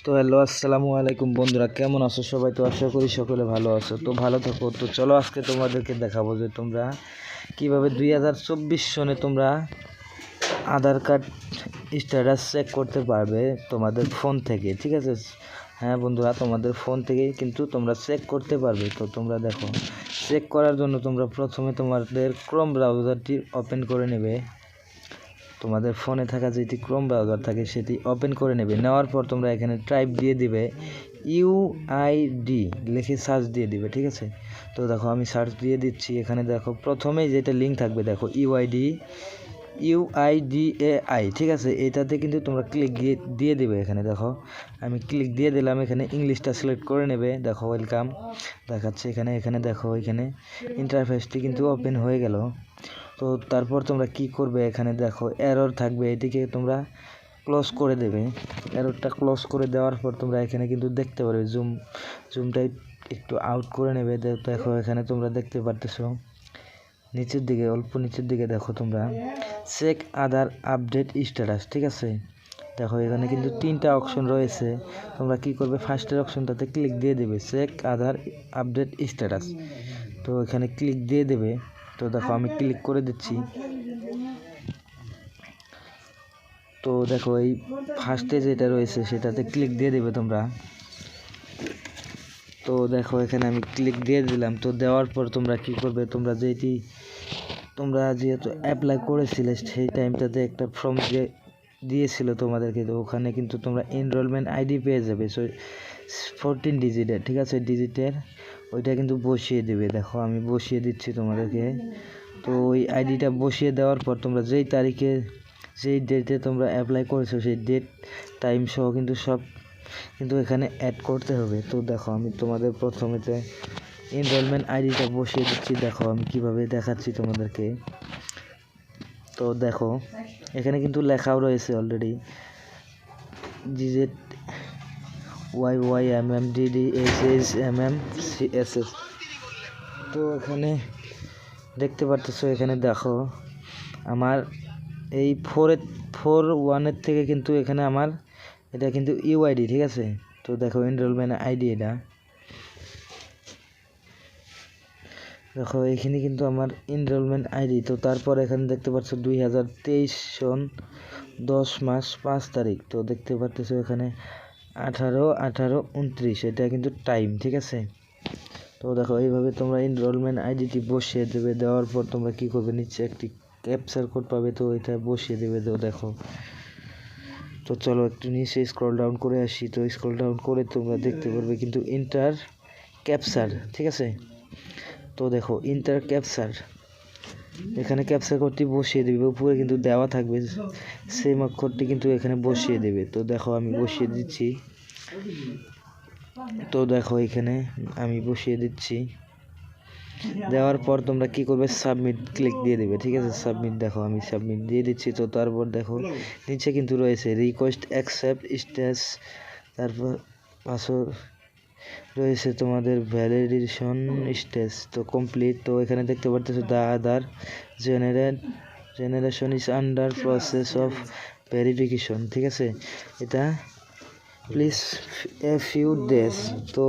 তো হ্যালো, আসসালামু আলাইকুম বন্ধুরা, কেমন আছো সবাই? তো আশা করি সকলে ভালো আছো। তো ভালো থাকো। তো চলো আজকে তোমাদেরকে দেখাবো যে তোমরা কিভাবে 2024 সনে তোমরা আধার কার্ড স্ট্যাটাস চেক করতে পারবে তোমাদের ফোন থেকে। ঠিক আছে? হ্যাঁ বন্ধুরা, তোমাদের ফোন থেকেই কিন্তু তোমরা চেক করতে পারবে। তো তোমরা দেখো, চেক করার জন্য তোমরা প্রথমে তোমাদের ক্রোম ব্রাউজারটি ওপেন করে নেবে। তোমাদের ফোনে থাকা যেটি ক্রোম ব্রাউজার থাকে সেটি ওপেন করে নেবে। নেওয়ার পর তোমরা এখানে টাইপ দিয়ে দিবে ইউআইডি লিখে সার্চ দিয়ে দিবে। ঠিক আছে? তো দেখো আমি সার্চ দিয়ে দিচ্ছি। এখানে দেখো প্রথমেই যেটা লিঙ্ক থাকবে, দেখো ইউআইডিএআই। ঠিক আছে? এটাতে কিন্তু তোমরা ক্লিক দিয়ে দিবে। এখানে দেখো আমি ক্লিক দিয়ে দিলাম। এখানে ইংলিশটা সিলেক্ট করে নেবে। দেখো ওয়েলকাম দেখাচ্ছে এখানে দেখো এখানে ইন্টারফেসটি কিন্তু ওপেন হয়ে গেল। তো তারপর তোমরা কি করবে, এখানে দেখো এরর থাকবে, এটিকে তোমরা ক্লোজ করে দেবে। এররটা ক্লোজ করে দেওয়ার পর তোমরা এখানে কিন্তু দেখতে পারবে, জুমটা একটু আউট করে নেবে। দেখো এখানে তোমরা দেখতে পারতেছো নিচের দিকে, অল্প নিচের দিকে দেখো তোমরা চেক আধার আপডেট স্ট্যাটাস। ঠিক আছে? দেখো এখানে কিন্তু 3টা অপশন রয়েছে। তোমরা কি করবে, ফার্স্টের অপশনটাতে ক্লিক দিয়ে দেবে, চেক আধার আপডেট স্ট্যাটাস। তো এখানে ক্লিক দিয়ে দেবে। তো দেখো আমি ক্লিক করে দিচ্ছি। তো দেখো এই ফার্স্টে যেটা রয়েছে সেটাতে ক্লিক দিয়ে দেবে তোমরা। তো দেখো এখানে আমি ক্লিক দিয়ে দিলাম। তো দেওয়ার পর তোমরা কি করবে, তোমরা যেহেতু অ্যাপ্লাই করেছিলে সেই টাইমটাতে একটা ফর্ম দিয়েছিল তোমাদেরকে। তো ওখানে কিন্তু তোমরা এনরোলমেন্ট আইডি পেয়ে যাবে 14 ডিজিটের। ঠিক আছে? ডিজিটের ওইটা কিন্তু বসিয়ে দেবে। দেখো আমি বসিয়ে দিচ্ছি তোমাদেরকে। তো ওই আইডিটা বসিয়ে দেওয়ার পর তোমরা যেই ডেটে তোমরা অ্যাপ্লাই করেছো সেই ডেট টাইম সহ কিন্তু সব কিন্তু এখানে অ্যাড করতে হবে। তো দেখো আমি তোমাদের প্রথমেতে এনরোলমেন্ট আইডিটা বসিয়ে দিচ্ছি। দেখো আমি কিভাবে দেখাচ্ছি তোমাদেরকে। তো দেখো এখানে কিন্তু লেখাও রয়েছে অলরেডি GZYYMMDDHHMMCSS। তো এখানে দেখতে পারতেছো, এখানে দেখো আমার এই 4-1 থেকে কিন্তু এখানে আমার এটা কিন্তু ইউআইডি। ঠিক আছে? তো দেখো এনরোলমেন্ট আইডি, এটা দেখো এখানে কিন্তু আমার এনরোলমেন্ট আইডি। তো তারপর এখানে দেখতে পাচ্ছ 2023 সন 10 মাস 5 তারিখ। তো দেখতে পারতেছো এখানে 18/18/29 এটা কিন্তু টাইম। ঠিক আছে? তো দেখো এইভাবে তোমরা এনরোলমেন্ট আইডিটি বসিয়ে দেবে। দেওয়ার পর তোমরা কি করবে, নিচে একটি ক্যাপচার কোড পাবে, তো এটা বসিয়ে দেবে। তো দেখো, তো চলো একটু নিচে স্ক্রল ডাউন করে আসি। তো স্ক্রল ডাউন করে তোমরা দেখতে পারবে কিন্তু ইন্টার ক্যাপচার। ঠিক আছে? তো দেখো ইন্টার ক্যাপচার, এখানে ক্যাপচার কোডটি বসিয়ে দেবে। উপরে কিন্তু দেওয়া থাকবে সেম অক্ষরটি কিন্তু এখানে বসিয়ে দেবে। তো দেখো আমি বসিয়ে দিচ্ছি। তো দেখো এখানে আমি বসিয়ে দিচ্ছি। দেওয়ার পর তোমরা কি করবে, সাবমিট ক্লিক দিয়ে দেবে। ঠিক আছে? সাবমিট, দেখো আমি সাবমিট দিয়ে দিচ্ছি। তো তারপর দেখো নিচে কিন্তু রয়েছে রিকোয়েস্ট অ্যাকসেপ্ট স্ট্যাটাস, তারপর পাসওয়ার্ড রয়েছে তোমাদের ভ্যালিডেশন স্টেজ তো কমপ্লিট। তো এখানে দেখতে পারতেছো the Aadhaar generation is under process of verification. ঠিক আছে? এটা প্লিজ এ ফিউ ডেজ। তো